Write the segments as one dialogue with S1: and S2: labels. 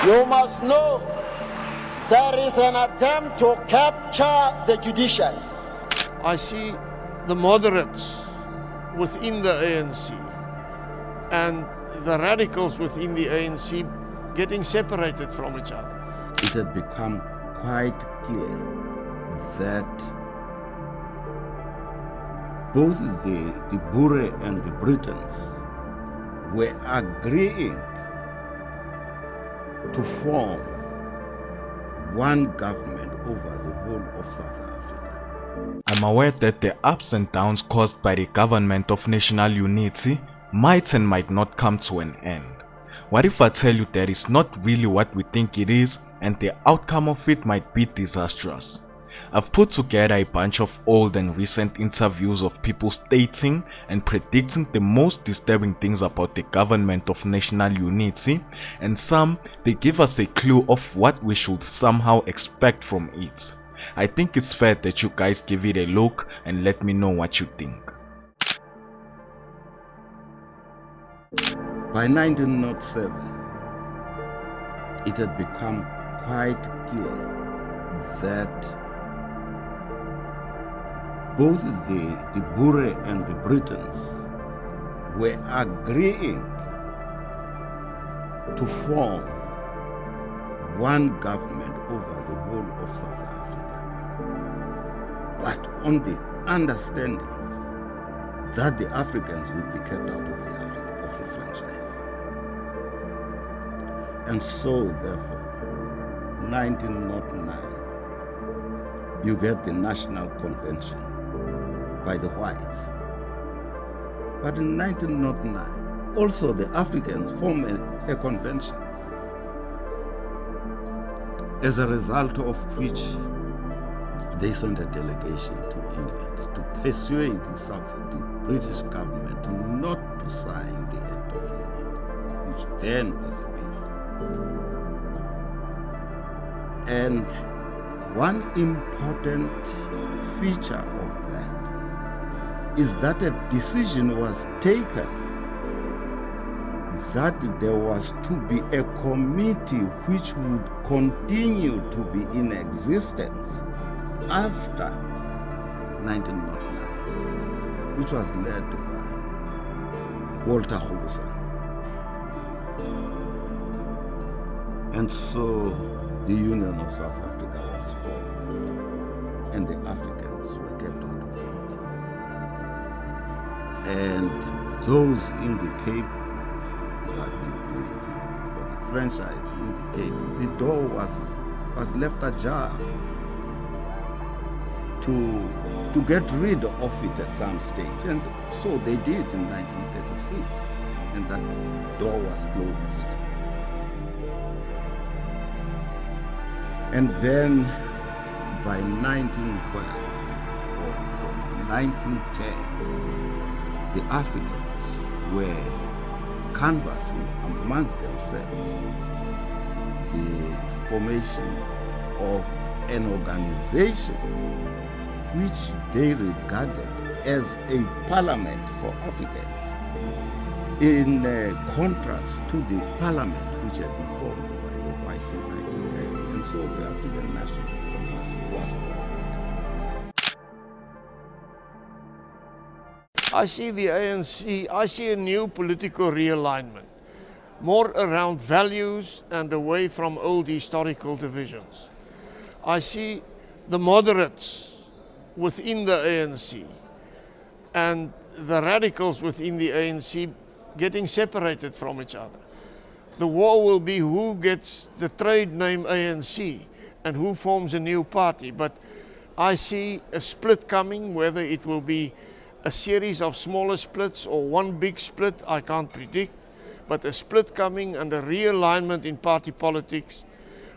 S1: You must know there is an attempt to capture the judiciary.
S2: I see the moderates within the ANC and the radicals within the ANC getting separated from each other.
S3: It had become quite clear that both the Boere and the Britons were agreeing to form one government over the whole of South Africa.
S4: I'm aware that the ups and downs caused by the government of national unity might and might not come to an end. What if I tell you that it's not really what we think it is and the outcome of it might be disastrous? I've put together a bunch of old and recent interviews of people stating and predicting the most disturbing things about the government of national unity, and some they give us a clue of what we should somehow expect from it. I think it's fair that you guys give it a look and let me know what you think.
S3: By 1907, it had become quite clear that both the Boere and the Britons were agreeing to form one government over the whole of South Africa, but on the understanding that the Africans would be kept out of the franchise. And so, therefore, 1909, you get the National Convention by the whites. But in 1909, also the Africans form a convention, as a result of which they sent a delegation to England to persuade the British government not to sign the Act of Union, which then was a bill. And one important feature of that is that a decision was taken that there was to be a committee which would continue to be in existence after 1909, which was led by Walter Hoosa. And so the Union of South Africa was formed, and the Africans were kept out of it. And those in the Cape, for the franchise in the Cape, the door was left ajar to get rid of it at some stage. And so they did in 1936, and that door was closed. And then by 1912 or from 1910, the Africans were canvassing amongst themselves the formation of an organization which they regarded as a parliament for Africans, in contrast to the parliament which had been formed by the whites in 1910. And so the African National Congress was formed.
S2: I see the ANC, I see a new political realignment, more around values and away from old historical divisions. I see the moderates within the ANC and the radicals within the ANC getting separated from each other. The war will be who gets the trade name ANC and who forms a new party. But I see a split coming, whether it will be a series of smaller splits or one big split, I can't predict, but a split coming and a realignment in party politics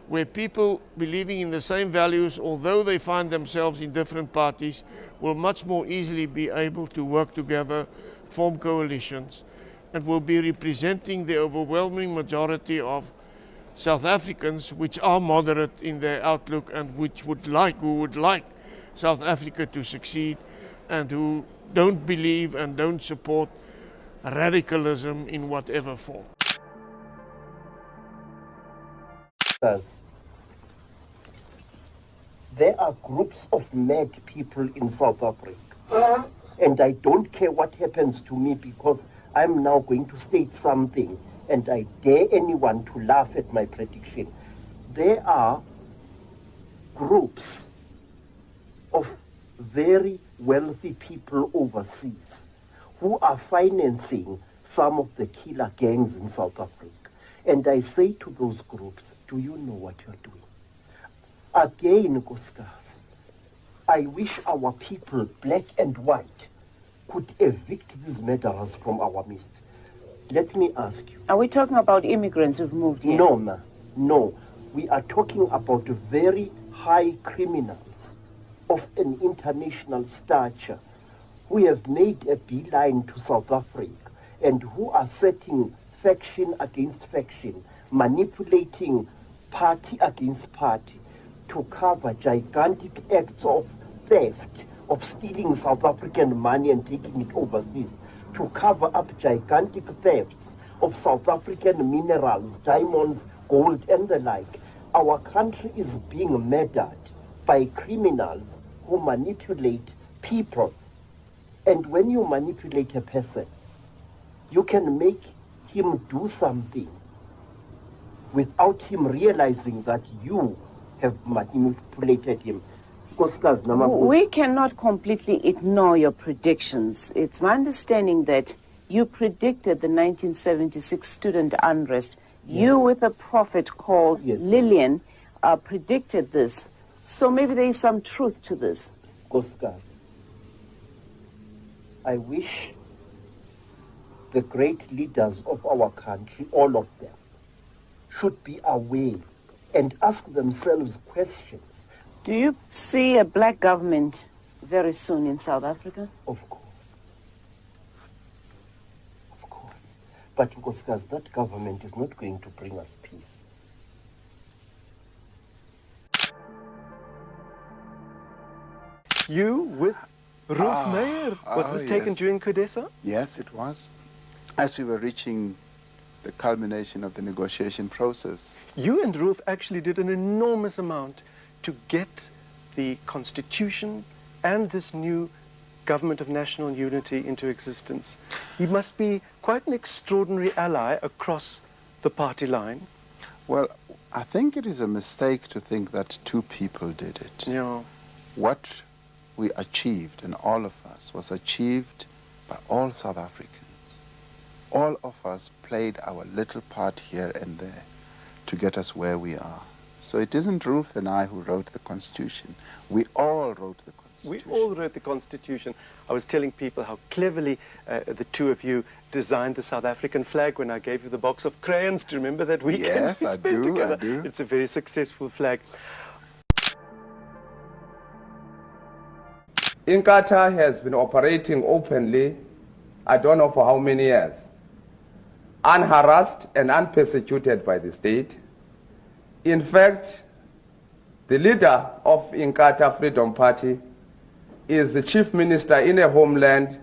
S2: where people believing in the same values, although they find themselves in different parties, will much more easily be able to work together, form coalitions, and will be representing the overwhelming majority of South Africans which are moderate in their outlook and who would like South Africa to succeed, and who don't believe and don't support radicalism in whatever form.
S5: There are groups of mad people in South Africa. And I don't care what happens to me, because I'm now going to state something, and I dare anyone to laugh at my prediction. There are groups of very wealthy people overseas who are financing some of the killer gangs in South Africa. And I say to those groups, do you know what you're doing? Again, Goskas, I wish our people, black and white, could evict these murderers from our midst. Let me ask you.
S6: Are we talking about immigrants who've moved here?
S5: No, ma'am. No. We are talking about very high criminals of an international stature who have made a beeline to South Africa and who are setting faction against faction, manipulating party against party to cover gigantic acts of theft, of stealing South African money and taking it overseas, to cover up gigantic thefts of South African minerals, diamonds, gold, and the like. Our country is being murdered by criminals who manipulate people. And when you manipulate a person, you can make him do something without him realizing that you have manipulated him.
S6: We cannot completely ignore your predictions. It's my understanding that you predicted the 1976 student unrest. Yes. You, with a prophet called Lillian, predicted this. So maybe there is some truth to this.
S5: Goskas, I wish the great leaders of our country, all of them, should be aware and ask themselves questions.
S6: Do you see a black government very soon in South Africa?
S5: Of course. Of course. But, Goskas, that government is not going to bring us peace.
S7: You with Ruth Meyer. Was this taken during CODESA?
S8: Yes, it was. As we were reaching the culmination of the negotiation process.
S7: You and Ruth actually did an enormous amount to get the Constitution and this new Government of National Unity into existence. He must be quite an extraordinary ally across the party line.
S8: Well, I think it is a mistake to think that two people did it.
S7: Yeah.
S8: What we achieved, and all of us, was achieved by all South Africans. All of us played our little part here and there to get us where we are. So it isn't Ruth and I who wrote the Constitution. We all wrote the Constitution.
S7: We all wrote the Constitution. I was telling people how cleverly the two of you designed the South African flag when I gave you the box of crayons. Do you remember that weekend
S8: yes,
S7: we spent together?
S8: I do.
S7: It's a very successful flag.
S9: Inkatha has been operating openly, I don't know for how many years, unharassed and unpersecuted by the state. In fact, the leader of Inkatha Freedom Party is the chief minister in a homeland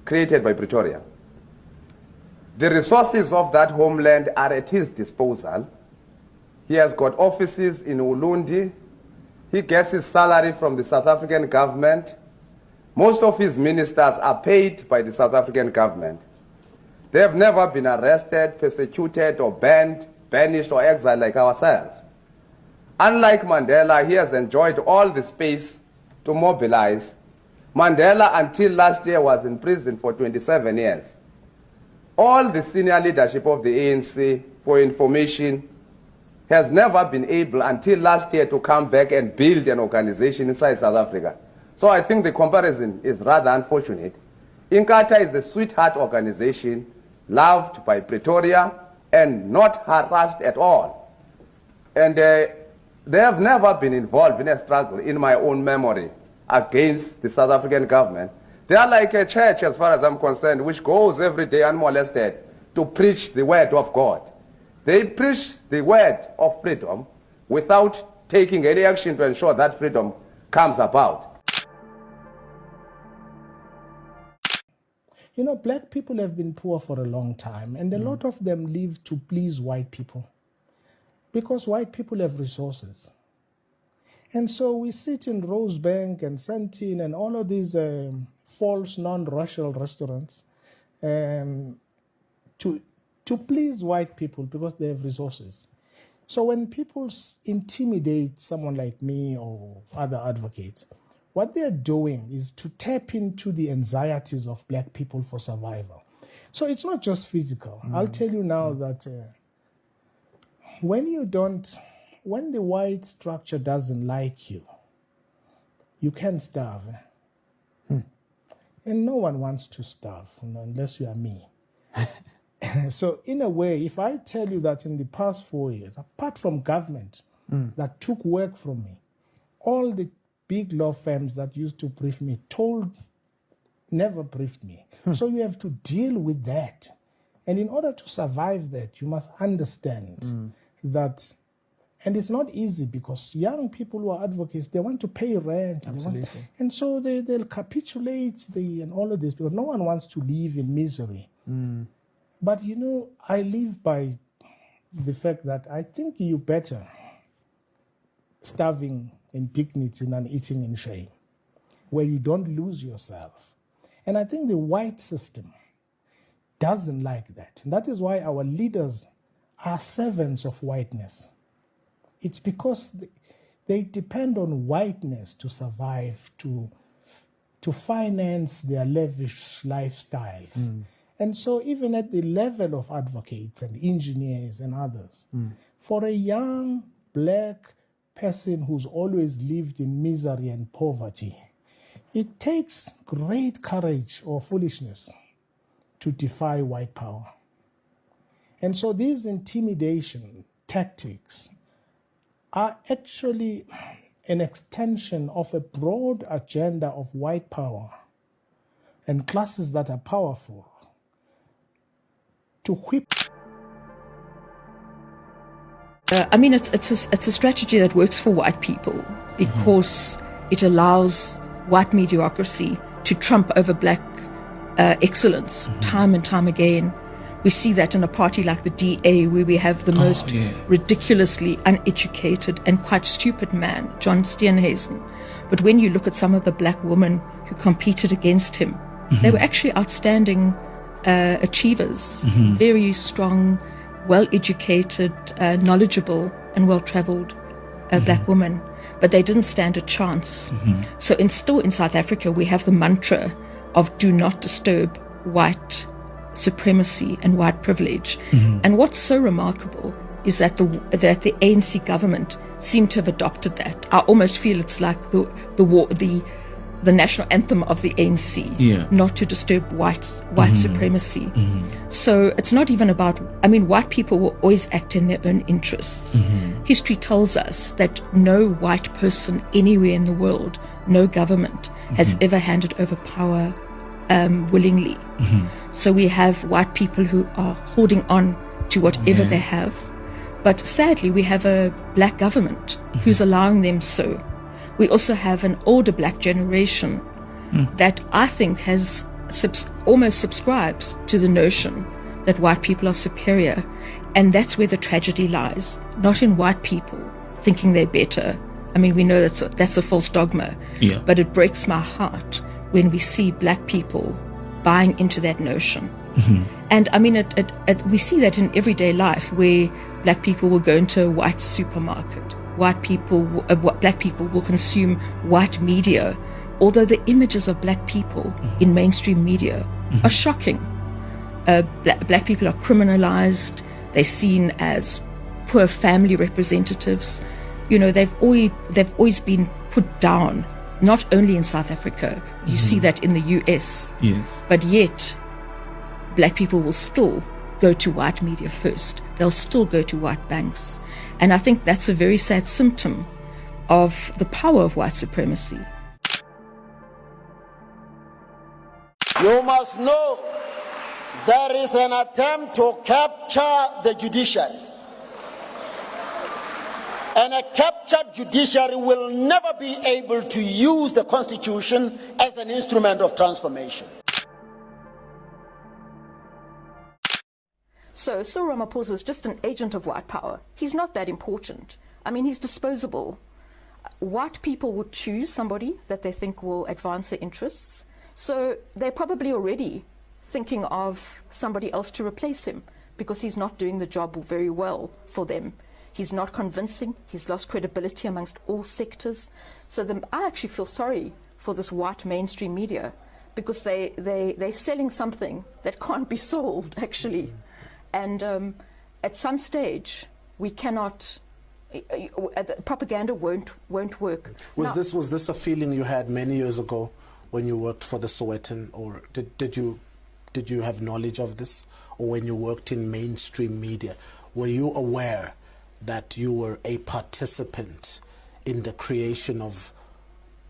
S9: created by Pretoria. The resources of that homeland are at his disposal. He has got offices in Ulundi. He gets his salary from the South African government. Most of his ministers are paid by the South African government. They have never been arrested, persecuted, or banned, banished, or exiled like ourselves. Unlike Mandela, he has enjoyed all the space to mobilize. Mandela, until last year, was in prison for 27 years. All the senior leadership of the ANC, for information, has never been able until last year to come back and build an organization inside South Africa. So I think the comparison is rather unfortunate. Inkatha is a sweetheart organization, loved by Pretoria and not harassed at all. And they have never been involved in a struggle, in my own memory, against the South African government. They are like a church, as far as I'm concerned, which goes every day unmolested to preach the word of God. They preach the word of freedom without taking any action to ensure that freedom comes about.
S10: You know, black people have been poor for a long time, and a lot of them live to please white people. Because white people have resources. And so we sit in Rosebank and Sandton and all of these false non-racial restaurants to please white people because they have resources. So when people intimidate someone like me or other advocates, what they're doing is to tap into the anxieties of black people for survival. So it's not just physical. I'll tell you now that when the white structure doesn't like you, you can starve. And no one wants to starve, unless you are me. So in a way, if I tell you that in the past 4 years, apart from government that took work from me, all the big law firms that used to brief me never briefed me. So you have to deal with that. And in order to survive that, you must understand that, and it's not easy because young people who are advocates, they want to pay rent. And so they'll capitulate and all of this because no one wants to live in misery. But, I live by the fact that I think you better starving in dignity than eating in shame, where you don't lose yourself. And I think the white system doesn't like that. And that is why our leaders are servants of whiteness. It's because they depend on whiteness to survive, to finance their lavish lifestyles. And so even at the level of advocates and engineers and others, for a young black person who's always lived in misery and poverty, it takes great courage or foolishness to defy white power. And so these intimidation tactics are actually an extension of a broad agenda of white power and classes that are powerful to whip.
S11: It's a strategy that works for white people because it allows white mediocrity to trump over black excellence time and time again. We see that in a party like the DA, where we have the most ridiculously uneducated and quite stupid man, John Steenhuisen. But when you look at some of the black women who competed against him, they were actually outstanding achievers, very strong, well-educated, knowledgeable, and well-traveled black women. But they didn't stand a chance. So still in South Africa, we have the mantra of do not disturb white supremacy and white privilege. And what's so remarkable is that the ANC government seem to have adopted that. I almost feel it's like the national anthem of the ANC, not to disturb white supremacy. So it's not even about, white people will always act in their own interests. History tells us that no white person anywhere in the world, no government, has ever handed over power willingly. So we have white people who are holding on to whatever they have. But sadly, we have a black government who's allowing them so. We also have an older black generation that I think has almost subscribes to the notion that white people are superior. And that's where the tragedy lies, not in white people thinking they're better. We know that's a false dogma, but it breaks my heart when we see black people buying into that notion. And we see that in everyday life, where black people will go into a white supermarket. Black people will consume white media, although the images of black people in mainstream media are shocking. Black people are criminalized. They're seen as poor family representatives. They've always been put down, not only in South Africa. You see that in the US. But yet, black people will still go to white media first. They'll still go to white banks. And I think that's a very sad symptom of the power of white supremacy.
S1: You must know there is an attempt to capture the judiciary. And a captured judiciary will never be able to use the Constitution as an instrument of transformation.
S11: So Cyril Ramaphosa is just an agent of white power. He's not that important. I mean, he's disposable. White people would choose somebody that they think will advance their interests. So they're probably already thinking of somebody else to replace him because he's not doing the job very well for them. He's not convincing. He's lost credibility amongst all sectors. So I actually feel sorry for this white mainstream media because they're selling something that can't be sold, actually. And at some stage, we cannot... propaganda won't work.
S12: Was this a feeling you had many years ago when you worked for the Sowetan, or did you have knowledge of this, or when you worked in mainstream media, were you aware that you were a participant in the creation of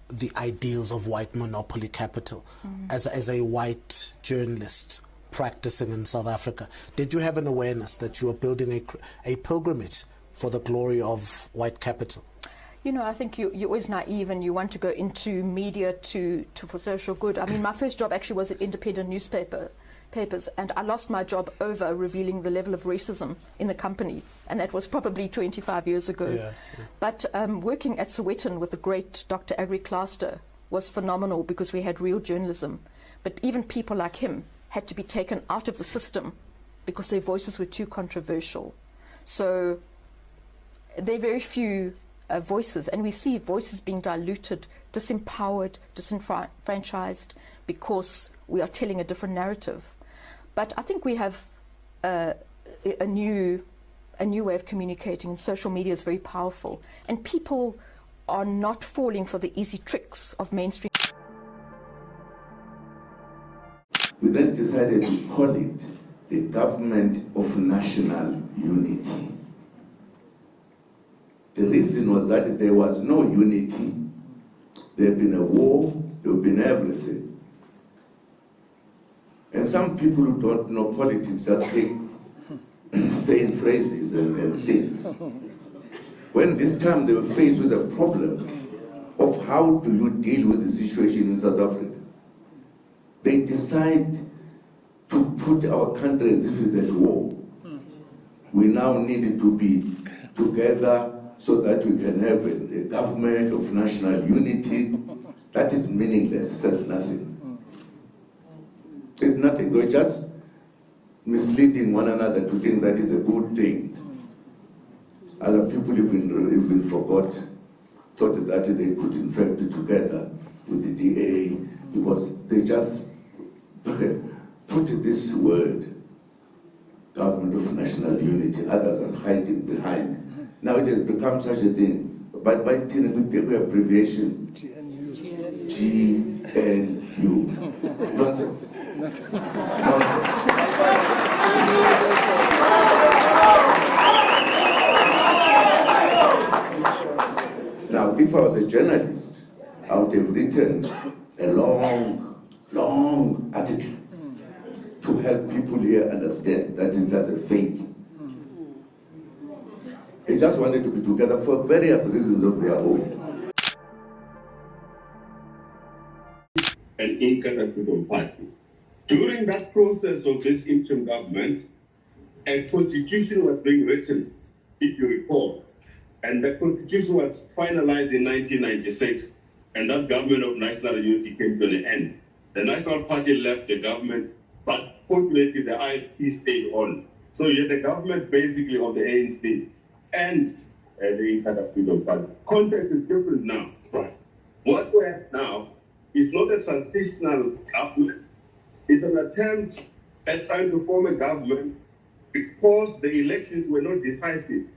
S12: the ideals of white monopoly capital as a white journalist practicing in South Africa? Did you have an awareness that you were building a pilgrimage for the glory of white capital?
S11: You know, I think you're always naive and you want to go into media for social good. I mean, my first job actually was at independent newspapers, and I lost my job over revealing the level of racism in the company, and that was probably 25 years ago. Yeah. But working at Sowetan with the great Dr. Agri Cluster was phenomenal because we had real journalism. But even people like him had to be taken out of the system because their voices were too controversial. So there are very few voices, and we see voices being diluted, disempowered, disenfranchised because we are telling a different narrative. But I think we have a new way of communicating, and social media is very powerful. And people are not falling for the easy tricks of mainstream.
S13: We then decided to call it the Government of National Unity. The reason was that there was no unity. There had been a war, there had been everything. And some people who don't know politics just take faint phrases and things. When this time they were faced with a problem of how do you deal with the situation in South Africa, they decide to put our country as if it's at war. We now need to be together so that we can have a government of national unity. That is meaningless, says nothing. It's nothing. We're just misleading one another to think that is a good thing. Other people even thought that they could in fact be together with the DA because they just put this word, Government of National Unity, others are hiding behind. Now it has become such a thing. But by the abbreviation, GNU. Nonsense. Now, if I was a journalist, I would have written a long article to help people here understand that it's just a fake. They just wanted to be together for various reasons of their own.
S14: An Inkatha Freedom Party. During that process of this interim government, a constitution was being written, if you recall, and the constitution was finalized in 1996, and that government of national unity came to an end. The National Party left the government, but fortunately the IFP stayed on. So you had the government basically of the ANC and the Inkatha Freedom Party. Context is different now. Right. What we have now is not a transitional government. It's an attempt at trying to form a government because the elections were not decisive.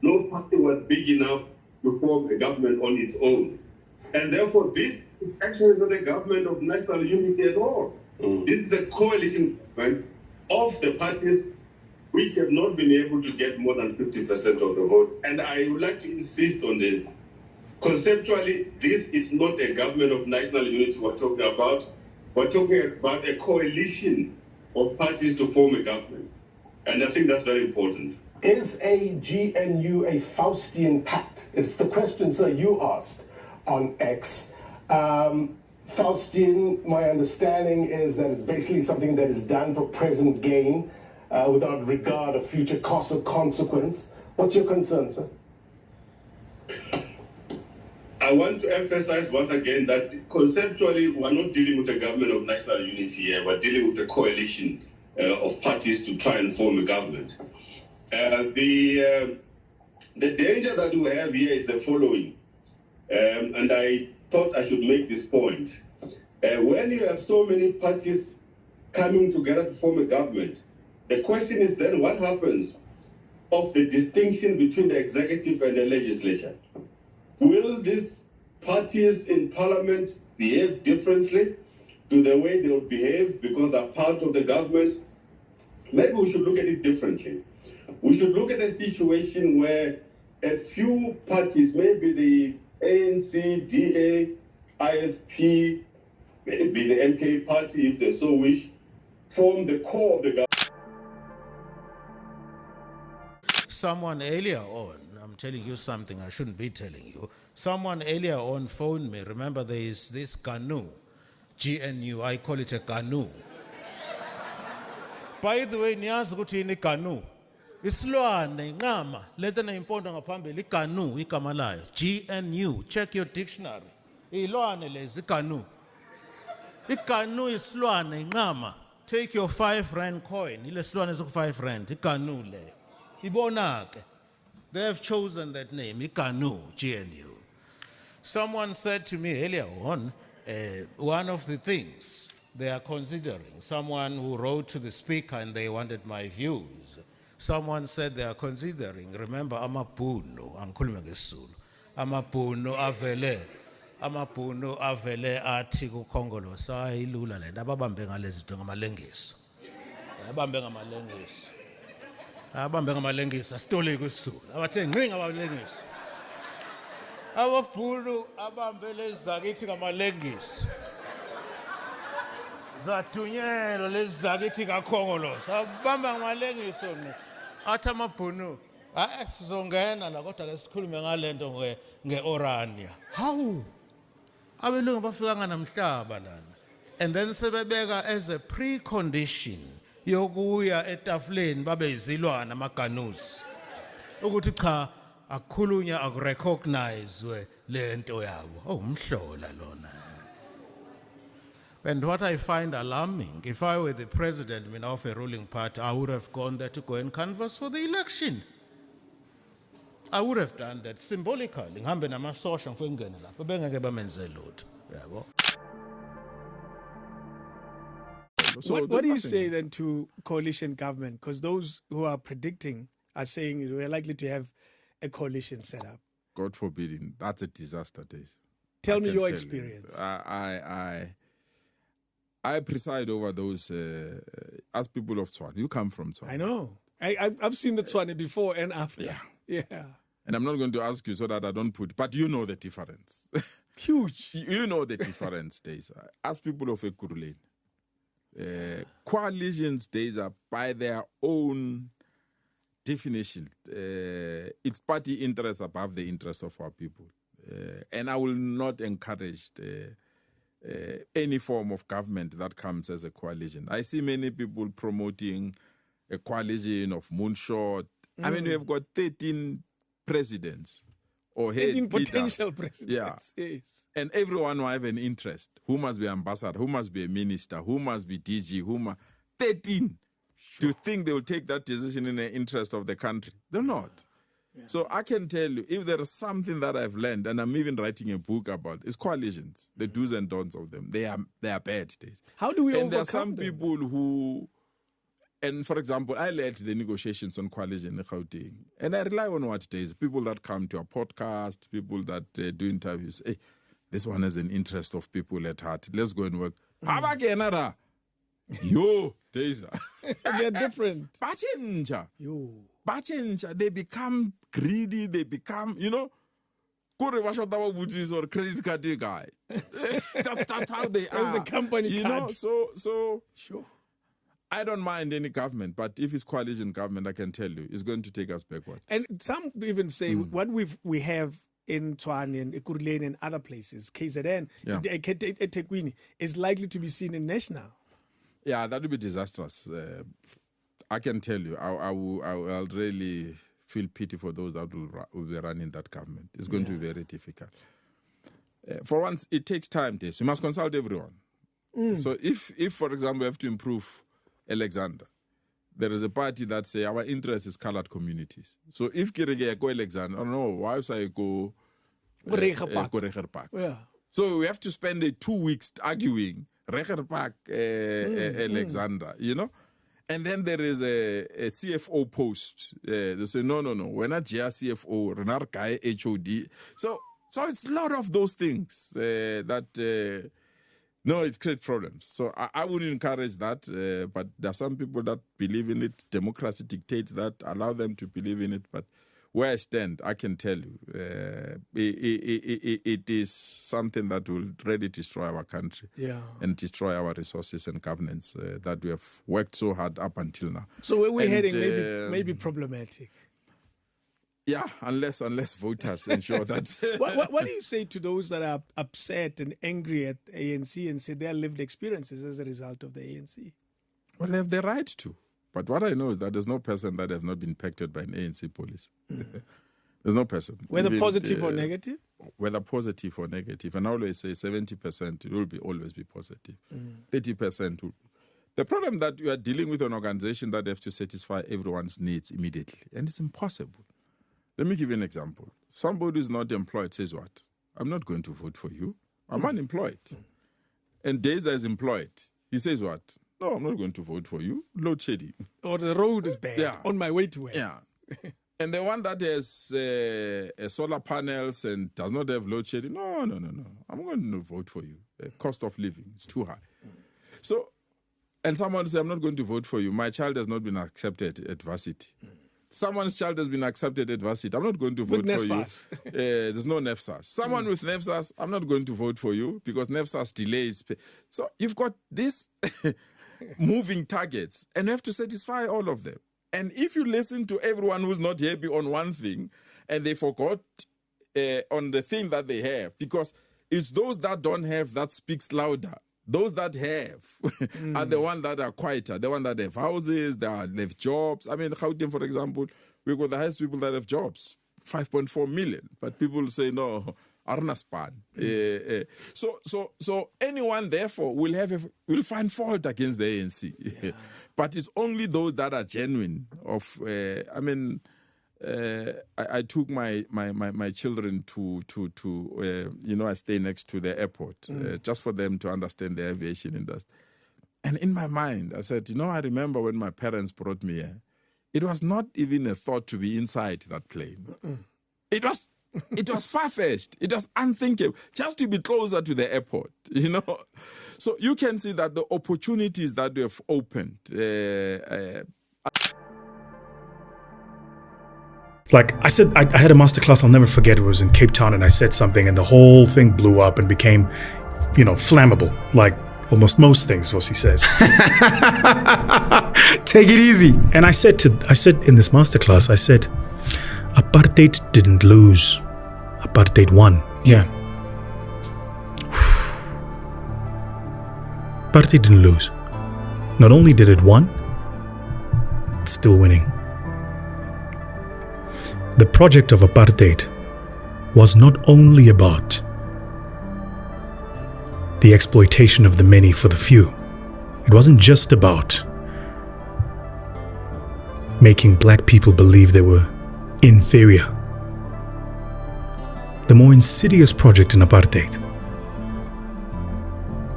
S14: No party was big enough to form a government on its own. And therefore, this is actually not a government of national unity at all. This is a coalition government of the parties which have not been able to get more than 50% of the vote. And I would like to insist on this. Conceptually, this is not a government of national unity we're talking about. We're talking about a coalition of parties to form a government. And I think that's very important.
S15: Is a GNU a Faustian pact? It's the question, sir, you asked on X. Faustian, my understanding is that it's basically something that is done for present gain. without regard of future cost or consequence. What's your concern, sir?
S14: I want to emphasize once again that conceptually we're not dealing with a government of national unity here, we're dealing with a coalition of parties to try and form a government. The danger that we have here is the following, and I thought I should make this point. When you have so many parties coming together to form a government, the question is then what happens of the distinction between the executive and the legislature? Will these parties in parliament behave differently to the way they would behave because they're part of the government? Maybe we should look at it differently. We should look at a situation where a few parties, maybe the ANC, DA, ISP, maybe the MK party, if they so wish, form the core of the government.
S16: Someone earlier on, I'm telling you something I shouldn't be telling you. Someone earlier on phoned me. Remember, there is this GNU, GNU. I call it a GNU. By the way, niyazi ukuthi yini GNU? Isilwane ngama leta na impondo ngaphambili GNU igama layo. GNU. Check your dictionary. Ilwane lezi GNU. IGNU isilwane ngama. Take your 5 rand coin. Ile silwane eziku 5 rand. IGNU le. Ibonake. They have chosen that name, GNU, GNU. Someone said to me earlier on, one of the things they are considering, someone who wrote to the speaker and they wanted my views, someone said they are considering, remember, amabhunu, angikhuluma ngesizulu, amabhunu avele athi kukhongolose ayilula lento ababambe ngalezi zinto ngamalengiso. Abambe ngamalengiso. Abambe ngamalengiso asitole kusizulu. Abathe ngqinga abalengiso. Ababhulu abambe lezi zakithi ngamalengiso. Zathunyelwa lezi zakithi kakhongolose. Abamba ngamalengiso ne. Athi amabhunu sizongena la kodwa ke sikhulume ngalento ngeOrania. Hawu. Abelungu bafika namhlaba lana. And then sebebeka as a precondition yokuya etafuleni babe izilwana amaganusi ukuthi cha akukhulunywa akurecognize lento yabo umhlola lona. And what I find alarming, if I were the president of a ruling party, I would have gone there to go and canvass for the election. I would have done that symbolically. Ngihambe namasosha ngifike ngene lapho bengeke bamenze lutho yabo.
S17: So what do you say then to coalition government? Because those who are predicting are saying we're likely to have a coalition set up.
S18: God forbid, that's a disaster, Days.
S17: Tell me your experience.
S18: I preside over those, as people of Tswana. You come from Tswana.
S17: I know. I've seen the Tswana before and after. Yeah.
S18: And I'm not going to ask you so that I don't put, but you know the difference.
S17: Huge.
S18: You know the difference, Days. As people of Ekurhuleni. Coalitions, days are by their own definition. It's party interest above the interest of our people. And I will not encourage any form of government that comes as a coalition. I see many people promoting a coalition of moonshot. I mean, we have got 13 presidents. Or
S17: 13 potential presidents.
S18: Yeah.
S17: Yes.
S18: And everyone will have an interest. Who must be ambassador? Who must be a minister? Who must be DG? 13. Sure. To think they will take that decision in the interest of the country. They're not. Yeah. So I can tell you, if there is something that I've learned, and I'm even writing a book about, it's coalitions, the do's and don'ts of them. They are bad days.
S17: How do we overcome
S18: them? And there are some
S17: them?
S18: people who... And for example, I led the negotiations on coalition in Gauteng. And I rely on what days. People that come to a podcast, people that do interviews. Hey, this one has an interest of people at heart. Let's go and work. Yo, days.
S17: They're different.
S18: They become greedy. They become, or credit card guy. That's how they are.
S17: As the company card.
S18: So
S17: sure.
S18: I don't mind any government, but if it's coalition government, I can tell you, it's going to take us backwards.
S17: And some even say what we have in Tshwane and Ekurhuleni and other places, KZN, eThekwini, is likely to be seen in national.
S18: Yeah, that would be disastrous. I can tell you, I'll really feel pity for those that will be running that government. It's going to be very difficult. For once, it takes time, Des. You must consult everyone. So if, for example, we have to improve Alexander, there is a party that say our interest is colored communities. So if Kirege go Alexander, no, why should I go Reger Park?
S17: Yeah.
S18: So we have to spend 2 weeks arguing Reger Park, Alexander, you know? And then there is a CFO post. They say, no, we're not just CFO, we're not guy HOD. So it's a lot of those things that... No, it creates problems. So I would encourage that, but there are some people that believe in it. Democracy dictates that, allow them to believe in it. But where I stand, I can tell you, it is something that will really destroy our country and destroy our resources and governance that we have worked so hard up until now.
S17: So where we're heading maybe problematic.
S18: Yeah, unless voters ensure that.
S17: What do you say to those that are upset and angry at ANC and say their lived experiences as a result of the ANC?
S18: Well, they have the right to. But what I know is that there's no person that has not been impacted by an ANC police. There's no person.
S17: Whether positive or negative?
S18: Whether positive or negative. And I always say 70% it will always be positive. 30% will. The problem that you are dealing with an organization that have to satisfy everyone's needs immediately. And it's impossible. Let me give you an example. Somebody who's not employed says what? I'm not going to vote for you. I'm unemployed. And Deza is employed. He says what? No, I'm not going to vote for you. Load shedding.
S17: Or the road is bad. On my way to work.
S18: Yeah. And the one that has solar panels and does not have load shedding, no. I'm going to vote for you. The cost of living is too high. So, and someone says, I'm not going to vote for you. My child has not been accepted at varsity. Someone's child has been accepted at varsity. I'm not going to vote for you. There's no NEFSAS. Someone with NEFSAS, I'm not going to vote for you because NEFSAS delays. So you've got these moving targets and you have to satisfy all of them. And if you listen to everyone who's not happy on one thing and they forgot on the thing that they have, because it's those that don't have that speaks louder. Those that have are the ones that are quieter, the ones that have houses, they have jobs. I mean, Gauteng, for example, we've got the highest people that have jobs, 5.4 million. But people say, no, Arnaspan. So anyone, therefore, will find fault against the ANC. But it's only those that are genuine. I took my children to I stay next to the airport just for them to understand the aviation industry. And in my mind, I said, I remember when my parents brought me here, it was not even a thought to be inside that plane. It was far-fetched. It was unthinkable just to be closer to the airport, So you can see that the opportunities that we have opened.
S19: It's like I said, I had a masterclass I'll never forget. It was in Cape Town, and I said something, and the whole thing blew up and became, flammable, like almost most things Vossi says. Take it easy. And I said in this masterclass, apartheid didn't lose. Apartheid won. Yeah. Apartheid didn't lose. Not only did it win, it's still winning. The project of apartheid was not only about the exploitation of the many for the few. It wasn't just about making black people believe they were inferior. The more insidious project in apartheid,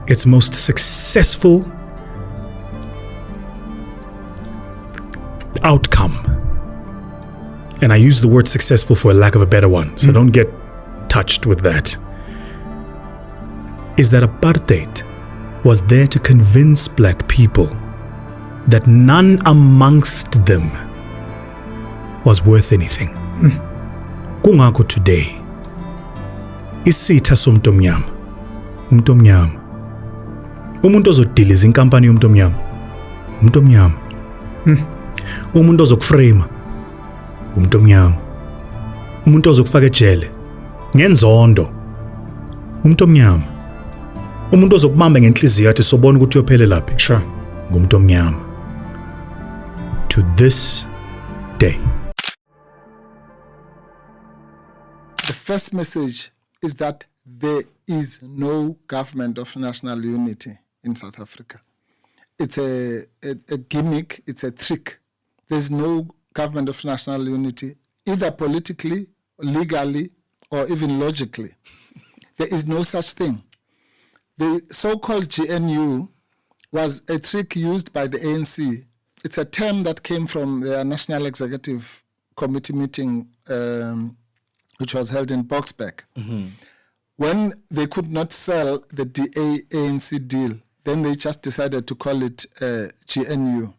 S19: its most successful outcome, and I use the word successful for a lack of a better one, so don't get touched with that, is that apartheid was there to convince black people that none amongst them was worth anything. Kungako today, isitha somntu omnyama, umuntu omnyama, umuntu ozodiliza inkampani yomuntu omnyama, umuntu omnyama, umuntu ozokuframe, umuntu omnyama, umuntu ozokufaka ejele ngenzondo, umuntu omnyama, umuntu ozokubamba ngenhliziyo athi sobona ukuthi uyophelelaphi, ngumuntu omnyama. to this day.
S20: The first message is that there is no government of national unity in South Africa. It's a gimmick, it's a trick. There's no government of national unity, either politically, legally, or even logically. There is no such thing. The so-called GNU was a trick used by the ANC. It's a term that came from their National Executive Committee meeting, which was held in Boksburg. When they could not sell the ANC deal, then they just decided to call it GNU.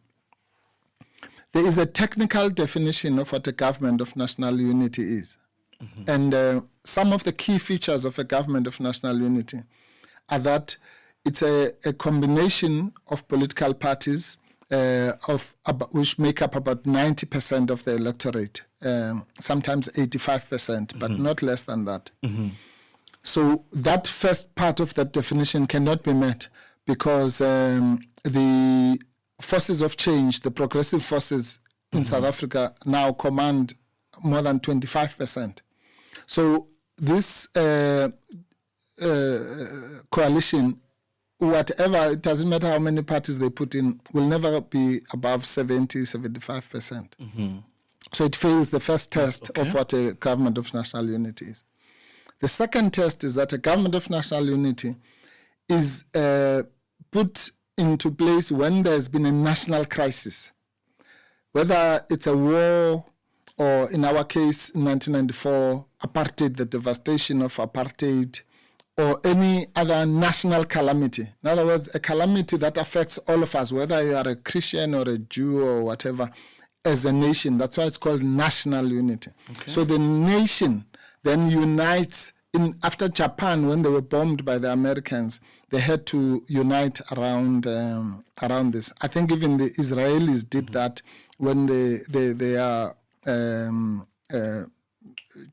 S20: There is a technical definition of what a government of national unity is. And some of the key features of a government of national unity are that it's a combination of political parties which make up about 90% of the electorate, sometimes 85%, but not less than that. So that first part of that definition cannot be met because the forces of change, the progressive forces in South Africa now command more than 25%. So this coalition, whatever, it doesn't matter how many parties they put in, will never be above 75%. So it fails the first test of what a government of national unity is. The second test is that a government of national unity is put into place when there's been a national crisis, whether it's a war or, in our case, in 1994, apartheid, the devastation of apartheid, or any other national calamity. In other words, a calamity that affects all of us, whether you are a Christian or a Jew or whatever, as a nation. That's why it's called national unity. So the nation then unites. After Japan, when they were bombed by the Americans, they had to unite around this. I think even the Israelis did that when their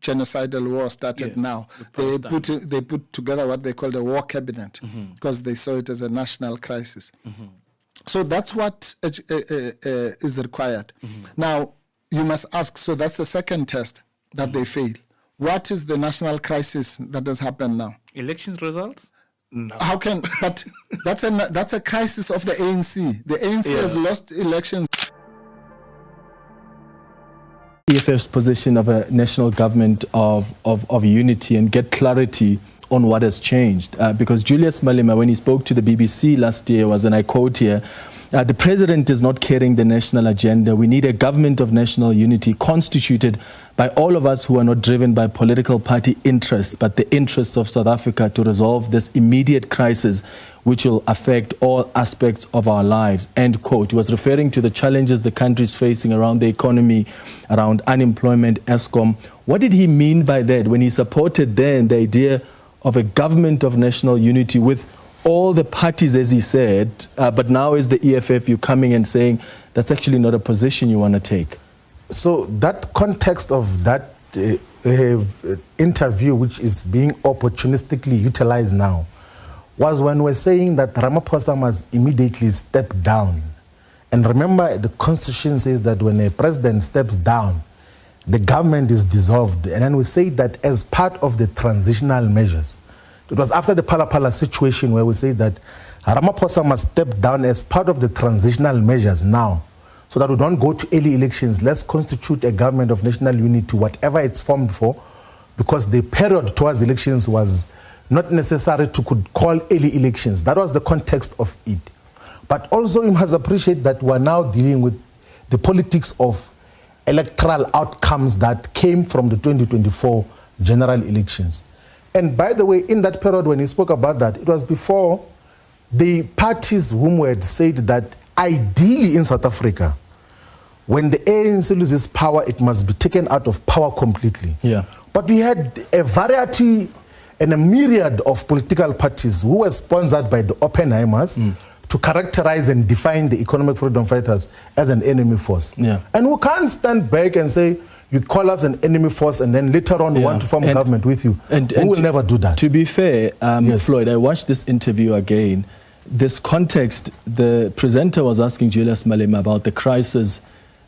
S20: genocidal war started. Now they put together what they called a war cabinet because they saw it as a national crisis. So that's what is required. Now you must ask. So that's the second test that they fail. What is the national crisis that has happened now?
S4: Elections results? No.
S20: How can? But that's a crisis of the ANC. The ANC has lost elections.
S21: EFF's position of a national government of unity and get clarity on what has changed. Because Julius Malema, when he spoke to the BBC last year, was, and I quote here, the president is not carrying the national agenda. We need a government of national unity constituted by all of us who are not driven by political party interests, but the interests of South Africa to resolve this immediate crisis which will affect all aspects of our lives, end quote. He was referring to the challenges the country is facing around the economy, around unemployment, ESCOM. What did he mean by that when he supported then the idea of a government of national unity with all the parties, as he said, but now as the EFF, you're coming and saying that's actually not a position you want to take?
S12: So that context of that interview, which is being opportunistically utilized now, was when we're saying that Ramaphosa must immediately step down. And remember, the Constitution says that when a president steps down, the government is dissolved. And then we say that as part of the transitional measures. It was after the Phala situation where we say that Ramaphosa must step down as part of the transitional measures now, so that we don't go to early elections. Let's constitute a government of national unity, whatever it's formed for, because the period towards elections was not necessary to could call early elections. That was the context of it. But also you must appreciate that we're now dealing with the politics of electoral outcomes that came from the 2024 general elections. And by the way, in that period when he spoke about that, it was before the parties whom we had said that ideally in South Africa, when the ANC loses power, it must be taken out of power completely.
S21: Yeah.
S12: But we had a variety and a myriad of political parties who were sponsored by the Oppenheimers to characterize and define the economic freedom fighters as an enemy force.
S21: Yeah.
S12: And we can't stand back and say, you call us an enemy force and then later on want to form a government with you. And we will never do that.
S21: To be fair, Floyd, I watched this interview again. This context, the presenter was asking Julius Malema about the crisis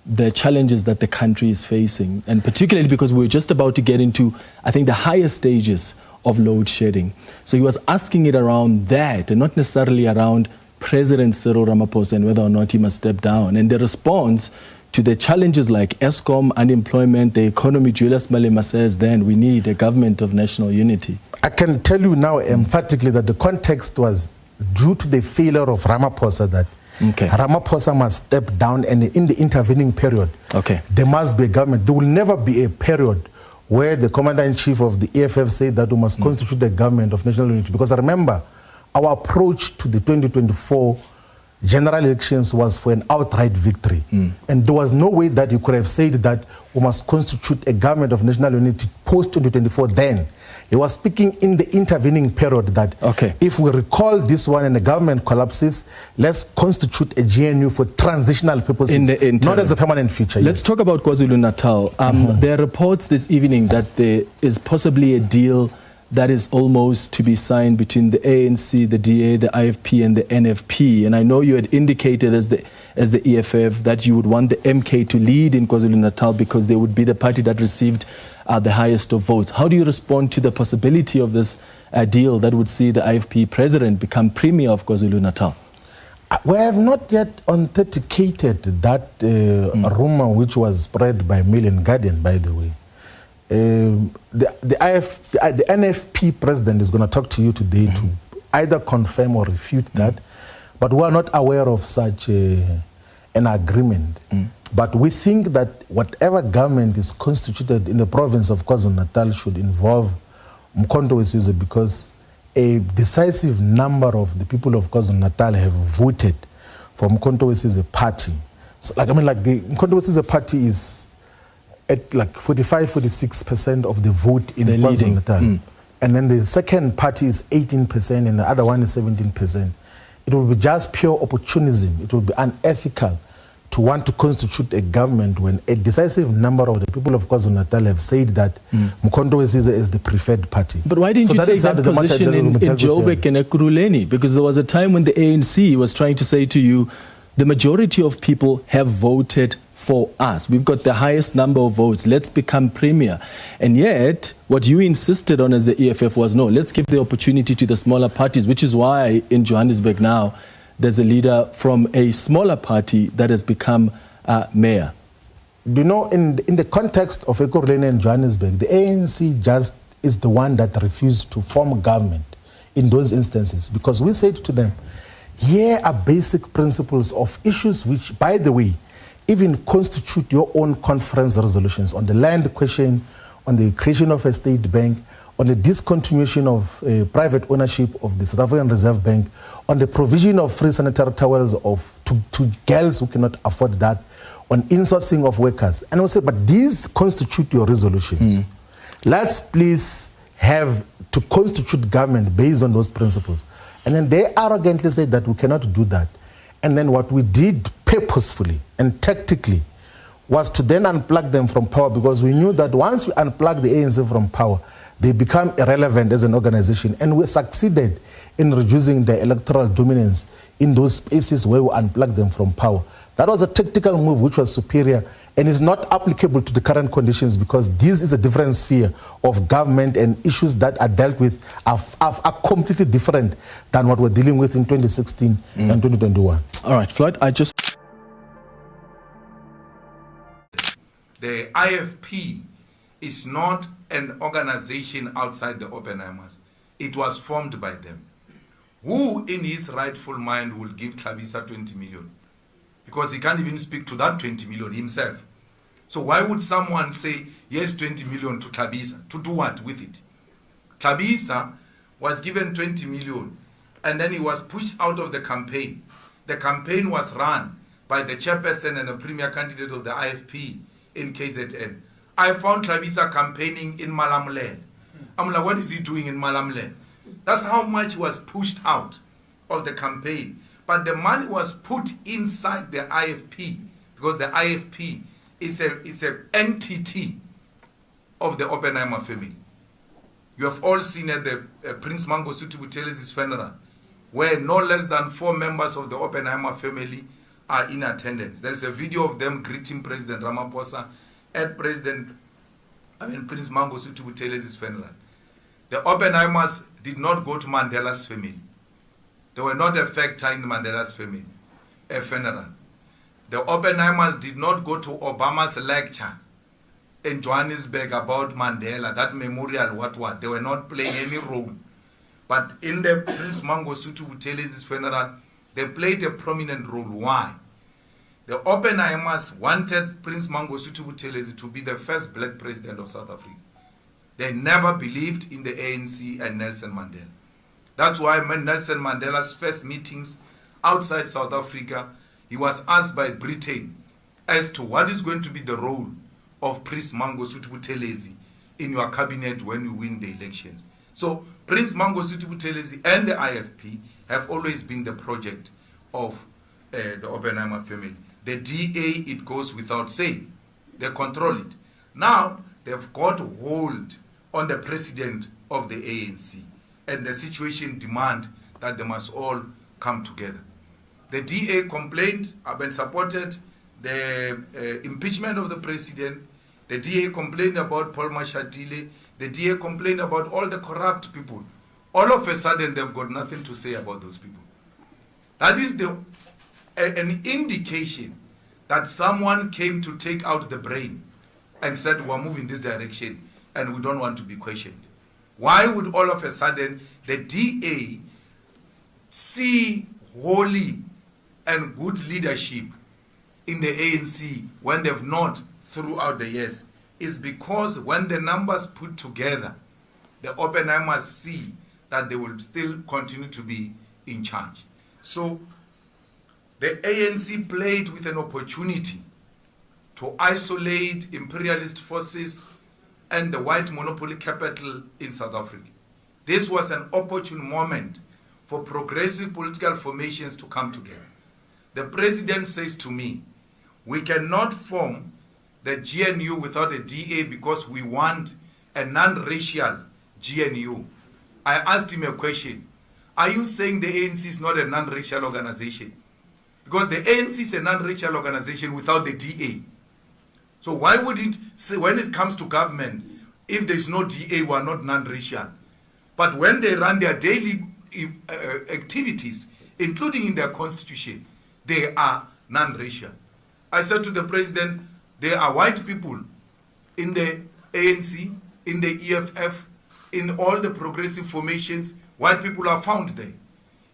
S21: the challenges that the country is facing, and particularly because we're just about to get into, I think, the highest stages of load shedding. So he was asking it around that and not necessarily around President Cyril Ramaphosa and whether or not he must step down. And the response to the challenges like ESCOM, unemployment, the economy, Julius Malema says then we need a government of national unity.
S3: I can tell you now emphatically that the context was due to the failure of Ramaphosa, that Ramaphosa must step down, and in the intervening period, there must be a government. There will never be a period where the Commander-in-Chief of the EFF said that we must constitute a government of national unity. Because I remember our approach to the 2024 general elections was for an outright victory. And there was no way that you could have said that we must constitute a government of national unity post-2024 then. He was speaking in the intervening period that if we recall this one and the government collapses, let's constitute a GNU for transitional purposes, not as a permanent feature.
S21: Let's talk about KwaZulu-Natal. There are reports this evening that there is possibly a deal that is almost to be signed between the ANC, the DA, the IFP, and the NFP. And I know you had indicated as the EFF that you would want the MK to lead in KwaZulu-Natal because they would be the party that received the highest of votes. How do you respond to the possibility of this deal that would see the IFP president become premier of KwaZulu-Natal?
S3: We have not yet authenticated that rumor which was spread by Mail and Guardian, by the way. The NFP president is going to talk to you today to either confirm or refute that, but we are not aware of such an agreement. But we think that whatever government is constituted in the province of KwaZulu-Natal should involve Mkhonto weSizwe, because a decisive number of the people of KwaZulu-Natal have voted for Mkhonto weSizwe party. So, the Mkhonto weSizwe party is at 45-46% of the vote in KwaZulu-Natal. And then the second party is 18% and the other one is 17%. It will be just pure opportunism. It will be unethical to want to constitute a government when a decisive number of the people of KwaZulu-Natal have said that Mkhonto weSizwe is the preferred party.
S21: But why didn't you take that position in Joburg and Ekurhuleni? Because there was a time when the ANC was trying to say to you, the majority of people have voted for us. We've got the highest number of votes. Let's become premier. And yet, what you insisted on as the EFF was, no, let's give the opportunity to the smaller parties, which is why in Johannesburg now, there's a leader from a smaller party that has become mayor.
S3: You know, in the context of Ekurhuleni and Johannesburg, the ANC just is the one that refused to form government in those instances, because we said to them, here are basic principles of issues which, by the way, even constitute your own conference resolutions on the land question, on the creation of a state bank, on the discontinuation of private ownership of the South African Reserve Bank, on the provision of free sanitary towels to girls who cannot afford that, on insourcing of workers. And we say, but these constitute your resolutions. Let's please have to constitute government based on those principles. And then they arrogantly said that we cannot do that. And then what we did purposefully and tactically was to then unplug them from power, because we knew that once we unplug the ANC from power, they become irrelevant as an organization. And we succeeded in reducing the electoral dominance in those spaces where we unplugged them from power. That was a tactical move which was superior and is not applicable to the current conditions, because this is a different sphere of government, and issues that are dealt with are completely different than what we're dealing with in 2016 and 2021.
S21: All right, Floyd,
S22: The IFP is not an organization outside the Oppenheimers. It was formed by them. Who in his rightful mind will give Tlhabisa 20 million? Because he can't even speak to that 20 million himself. So why would someone say, yes, 20 million to Tlhabisa? To do what with it? Tlhabisa was given 20 million and then he was pushed out of the campaign. The campaign was run by the chairperson and the premier candidate of the IFP in KZN. I found Tlhabisa campaigning in Malamulele. I'm like, what is he doing in Malamulele? That's how much was pushed out of the campaign. But the money was put inside the IFP, because the IFP is an entity of the Oppenheimer family. You have all seen at the Prince Mangosuthu Buthelez's funeral, where no less than 4 members of the Oppenheimer family are in attendance. There is a video of them greeting President Ramaphosa at Prince Mangosuthu Buthelez's funeral. The Oppenheimers did not go to Mandela's family. They were not a factor in Mandela's family, a funeral. The Oppenheimers did not go to Obama's lecture in Johannesburg about Mandela, that memorial, what. They were not playing any role. But in the Prince Mangosuthu Buthelez's funeral, they played a prominent role. Why? The Oppenheimers wanted Prince Mangosuthu Buthelezi to be the first black president of South Africa. They never believed in the ANC and Nelson Mandela. That's why when Nelson Mandela's first meetings outside South Africa, he was asked by Britain as to what is going to be the role of Prince Mangosuthu Buthelezi in your cabinet when you win the elections. So Prince Mangosuthu Buthelezi and the IFP have always been the project of the Oppenheimer family. The DA, it goes without saying. They control it. Now, they've got hold on the president of the ANC, and the situation demands that they must all come together. The DA complained and supported the impeachment of the president. The DA complained about Paul Mashatile. The DA complained about all the corrupt people. All of a sudden, they've got nothing to say about those people. That is an indication that someone came to take out the brain and said, we're moving this direction and we don't want to be questioned. Why would all of a sudden the DA see holy and good leadership in the ANC when they've not throughout the years? Is because when the numbers put together, the Oppenheimers see that they will still continue to be in charge. So the ANC played with an opportunity to isolate imperialist forces and the white monopoly capital in South Africa. This was an opportune moment for progressive political formations to come together. The president says to me, we cannot form the GNU without a DA because we want a non-racial GNU. I asked him a question. Are you saying the ANC is not a non-racial organization? Because the ANC is a non-racial organization without the DA. So why would it say when it comes to government, if there is no DA, we are not non-racial? But when they run their daily activities, including in their constitution, they are non-racial. I said to the president, there are white people in the ANC, in the EFF, in all the progressive formations. White people are found there.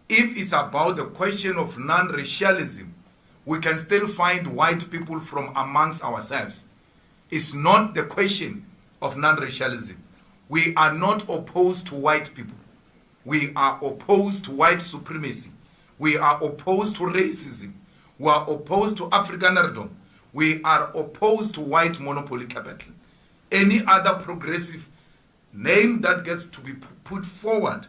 S22: If it's about the question of non-racialism, we can still find white people from amongst ourselves. It's not the question of non-racialism. We are not opposed to white people. We are opposed to white supremacy. We are opposed to racism. We are opposed to Afrikanerdom. We are opposed to white monopoly capital. Any other progressive name that gets to be put forward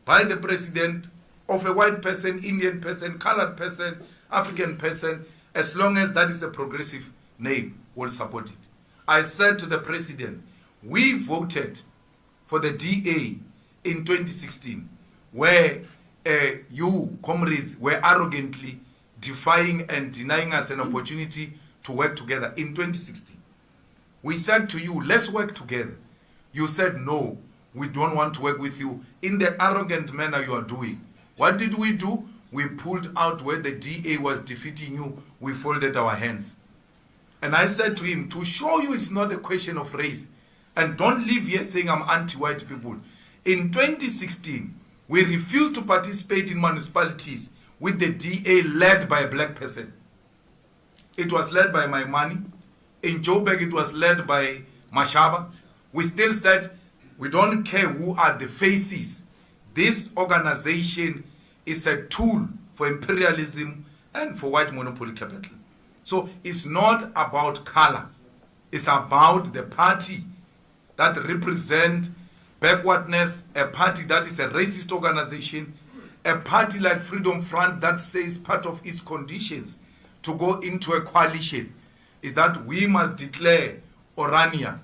S22: by the president of a white person, Indian person, colored person, African person, as long as that is a progressive name, will support it. I said to the president, we voted for the DA in 2016, where you, comrades, were arrogantly defying and denying us an opportunity to work together in 2016. We said to you, let's work together. You said, no, we don't want to work with you in the arrogant manner you are doing. What did we do? We pulled out where the DA was defeating you. We folded our hands. And I said to him, to show you it's not a question of race, and don't leave here saying I'm anti-white people. In 2016, we refused to participate in municipalities with the DA led by a black person. It was led by Maimani. In Joburg, it was led by Mashaba. We still said, we don't care who are the faces. This organization is a tool for imperialism and for white monopoly capital. So it's not about color. It's about the party that represents backwardness, a party that is a racist organization, a party like Freedom Front that says part of its conditions to go into a coalition is that we must declare Orania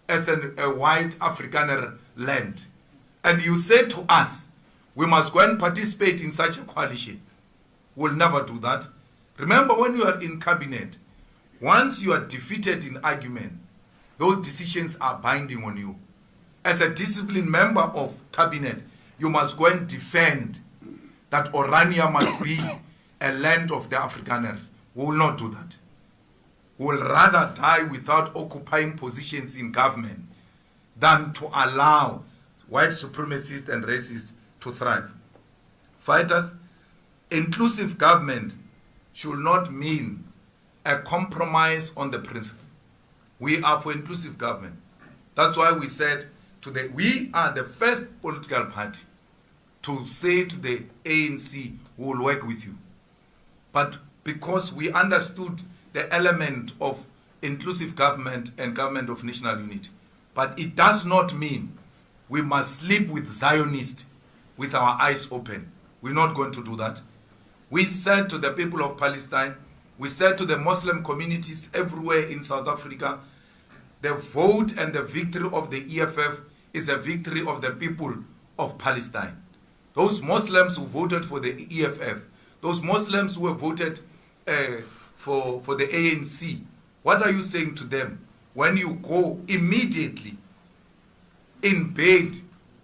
S22: as a white Afrikaner land. And you say to us, we must go and participate in such a coalition. We'll never do that. Remember, when you are in cabinet, once you are defeated in argument, those decisions are binding on you. As a disciplined member of cabinet, you must go and defend that Orania must be a land of the Afrikaners. We will not do that. We will rather die without occupying positions in government than to allow white supremacists and racists to thrive. Fighters, inclusive government should not mean a compromise on the principle. We are for inclusive government. That's why we said we are the first political party to say to the ANC, we will work with you. But because we understood the element of inclusive government and government of national unity. But it does not mean we must sleep with Zionists with our eyes open. We're not going to do that. We said to the people of Palestine, we said to the Muslim communities everywhere in South Africa, the vote and the victory of the EFF is a victory of the people of Palestine. Those Muslims who voted for the EFF, those Muslims who have voted for the ANC, what are you saying to them when you go immediately in bed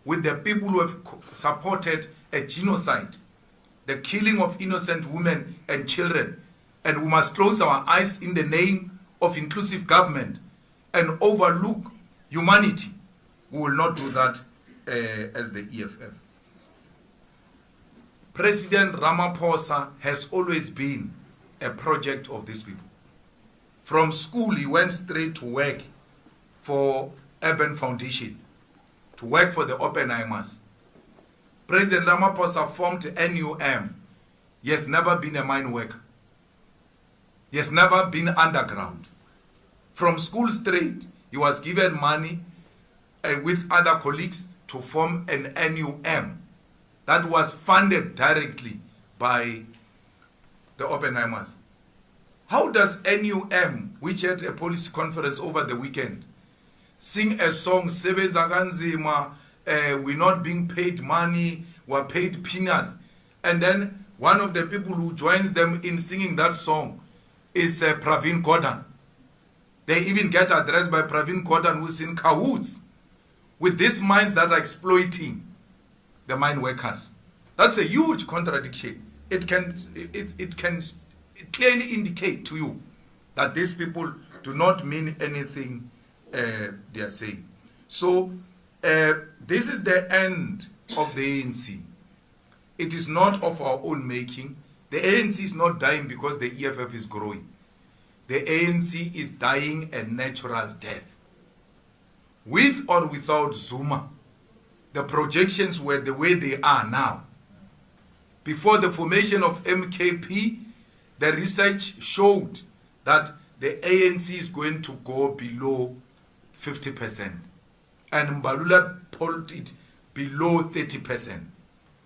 S22: with the people who have supported a genocide, the killing of innocent women and children, and we must close our eyes in the name of inclusive government and overlook humanity? We will not do that as the EFF. President Ramaphosa has always been a project of these people. From school, he went straight to work for Urban Foundation, to work for the Oppenheimers. President Ramaphosa formed NUM. He has never been a mine worker. He has never been underground. From school straight, he was given money with other colleagues to form an NUM that was funded directly by the Oppenheimers. How does NUM, which had a policy conference over the weekend, sing a song, Sebenza kanzima, we're not being paid money, we're paid peanuts, and then one of the people who joins them in singing that song is Pravin Gordhan. They even get addressed by Pravin Gordhan, who's in cahoots with these mines that are exploiting the mine workers. That's a huge contradiction. It can clearly indicate to you that these people do not mean anything they are saying. So this is the end of the ANC. It is not of our own making. The ANC is not dying because the EFF is growing. The ANC is dying a natural death. With or without Zuma, the projections were the way they are now. Before the formation of MKP, the research showed that the ANC is going to go below 50%. And Mbalula pulled it below 30%.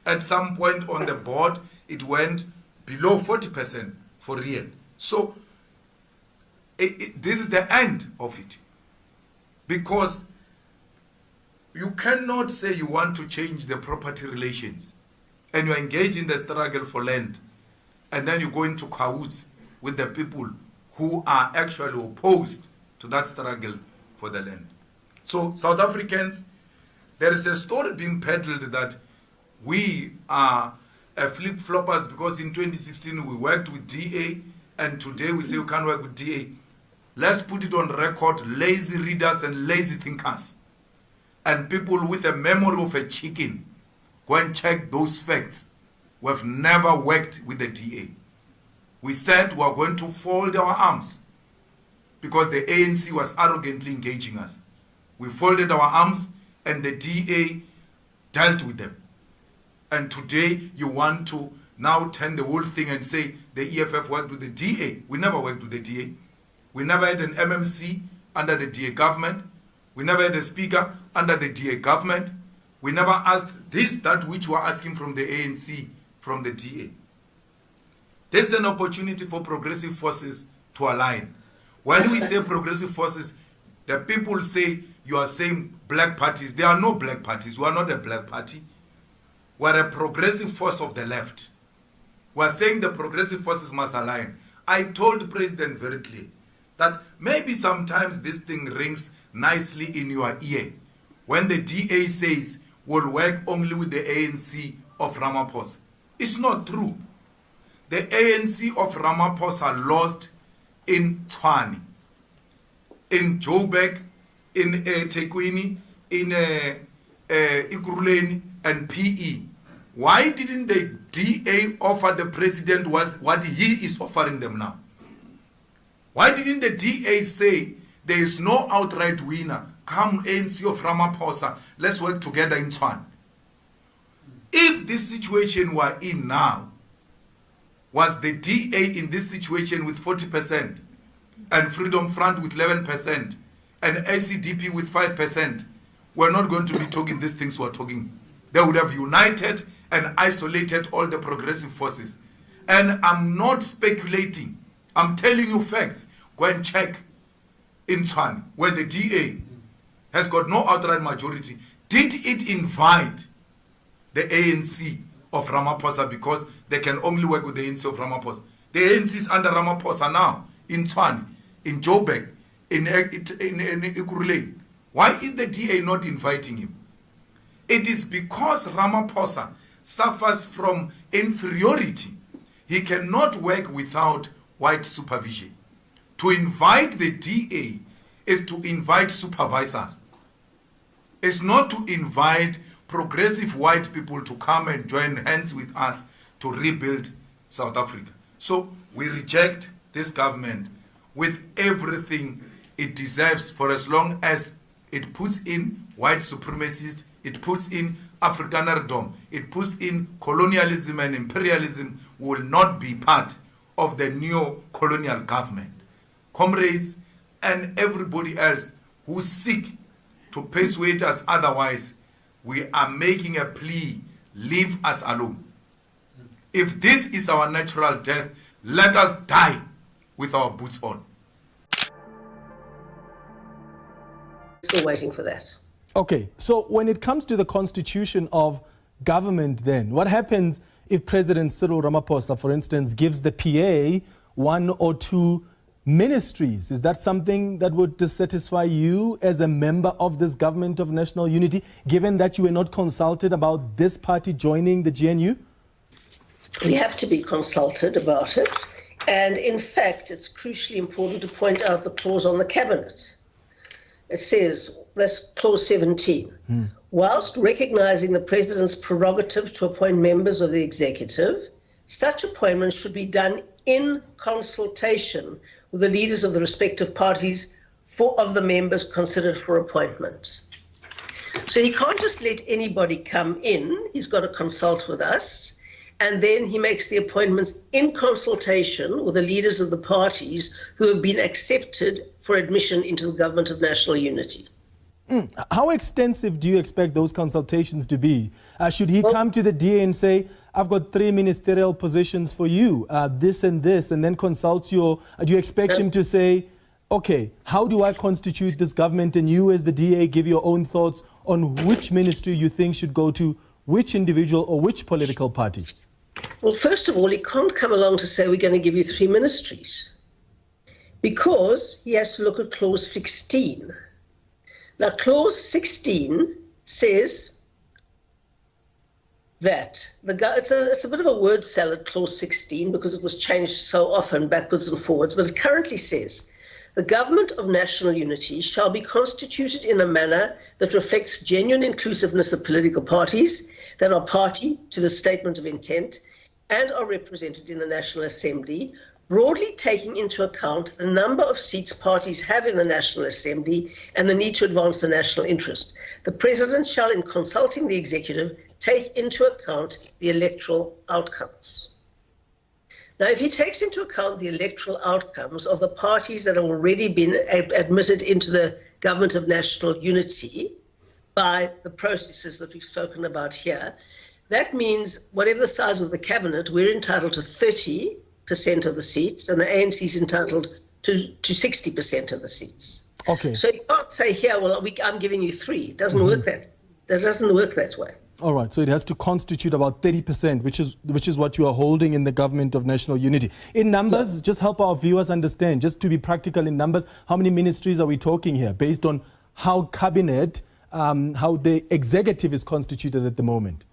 S22: At some point on the board, it went below 40% for real. So this is the end of it. Because you cannot say you want to change the property relations and you engage in the struggle for land, and then you go into cahoots with the people who are actually opposed to that struggle for the land. So South Africans, there is a story being peddled that we are flip-floppers because in 2016 we worked with DA and today we say we can't work with DA. Let's put it on record, lazy readers and lazy thinkers and people with a memory of a chicken, go and check those facts. We have never worked with the DA. We said we are going to fold our arms because the ANC was arrogantly engaging us. We folded our arms and the DA dealt with them. And today you want to now turn the whole thing and say the EFF worked with the DA. We never worked with the DA. We never had an MMC under the DA government. We never had a speaker under the DA government. We never asked that which we're asking from the ANC, from the DA. There's an opportunity for progressive forces to align. When we say progressive forces, the people say you are saying black parties. There are no black parties. We are not a black party. We are a progressive force of the left. was saying the progressive forces must align. I told the president very clearly that maybe sometimes this thing rings nicely in your ear when the DA says we'll work only with the ANC of Ramaphosa. It's not true. The ANC of Ramaphosa lost in Tshwane, in Joburg, in Tekwini, in Ikuruleni, and PE. Why didn't the DA offer the president what he is offering them now? Why didn't the DA say there is no outright winner? Come ANC of Ramaphosa, let's work together in Tshwane. If this situation we're in now was the DA in this situation with 40% and Freedom Front with 11% and ACDP with 5%, we're not going to be talking these things we're talking. They would have united and isolated all the progressive forces. And I'm not speculating. I'm telling you facts. Go and check in Tshwane, where the DA has got no outright majority. Did it invite the ANC of Ramaphosa because they can only work with the ANC of Ramaphosa? The ANC is under Ramaphosa now, in Tshwane, in Joburg, in Ikuruleni. Why is the DA not inviting him? It is because Ramaphosa suffers from inferiority. He cannot work without white supervision. To invite the DA is to invite supervisors. It's not to invite progressive white people to come and join hands with us to rebuild South Africa. So we reject this government with everything it deserves, for as long as it puts in white supremacists, it puts in Afrikanerdom, it puts in colonialism and imperialism, will not be part of the neo-colonial government. Comrades and everybody else who seek to persuade us otherwise, we are making a plea, leave us alone. If this is our natural death, let us die with our boots on.
S2: Still waiting for that.
S21: Okay, so when it comes to the constitution of government then, what happens if President Cyril Ramaphosa, for instance, gives the PA 1 or 2 ministries? Is that something that would dissatisfy you as a member of this government of national unity, given that you were not consulted about this party joining the GNU?
S2: We have to be consulted about it. And in fact, it's crucially important to point out the clause on the cabinet. It says, that's clause 17. Whilst recognizing the president's prerogative to appoint members of the executive, such appointments should be done in consultation with the leaders of the respective parties of the members considered for appointment. So he can't just let anybody come in. He's got to consult with us. And then he makes the appointments in consultation with the leaders of the parties who have been accepted for admission into the government of national unity.
S21: How extensive do you expect those consultations to be? Should he come to the DA and say, I've got 3 ministerial positions for you, this and this, and then consult you? Or do you expect him to say, okay, how do I constitute this government? And you as the DA give your own thoughts on which ministry you think should go to which individual or which political party?
S2: Well, first of all, he can't come along to say we're going to give you 3 ministries, because he has to look at clause 16. Now, clause 16 says that it's a bit of a word salad, clause 16, because it was changed so often backwards and forwards, but it currently says the government of national unity shall be constituted in a manner that reflects genuine inclusiveness of political parties that are party to the statement of intent and are represented in the National Assembly, broadly taking into account the number of seats parties have in the National Assembly and the need to advance the national interest. The President shall, in consulting the executive, take into account the electoral outcomes. Now, if he takes into account the electoral outcomes of the parties that have already been admitted into the government of national unity by the processes that we've spoken about here, that means whatever the size of the cabinet, we're entitled to 30% of the seats, and the ANC is entitled to 60% of the seats.
S21: Okay.
S2: So you can't say here, well, I'm giving you 3. It doesn't work that. That doesn't work that way.
S21: All right, so it has to constitute about 30%, which is what you are holding in the government of national unity. In numbers, just help our viewers understand, just to be practical in numbers, how many ministries are we talking here based on how cabinet, how the executive is constituted at the moment?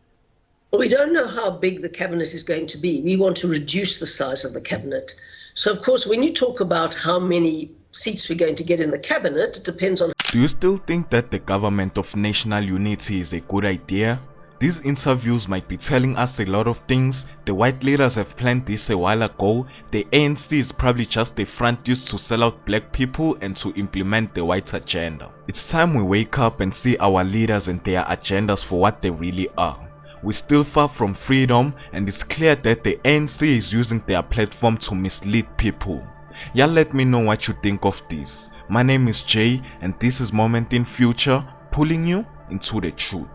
S2: Well, we don't know how big the cabinet is going to be. We want to reduce the size of the cabinet. So, of course, when you talk about how many seats we're going to get in the cabinet, it depends on...
S4: Do you still think that the government of national unity is a good idea? These interviews might be telling us a lot of things. The white leaders have planned this a while ago. The ANC is probably just a front used to sell out black people and to implement the white agenda. It's time we wake up and see our leaders and their agendas for what they really are. We're still far from freedom, and it's clear that the ANC is using their platform to mislead people. Y'all let me know what you think of this. My name is Jay, and this is Moment in Future, pulling you into the truth.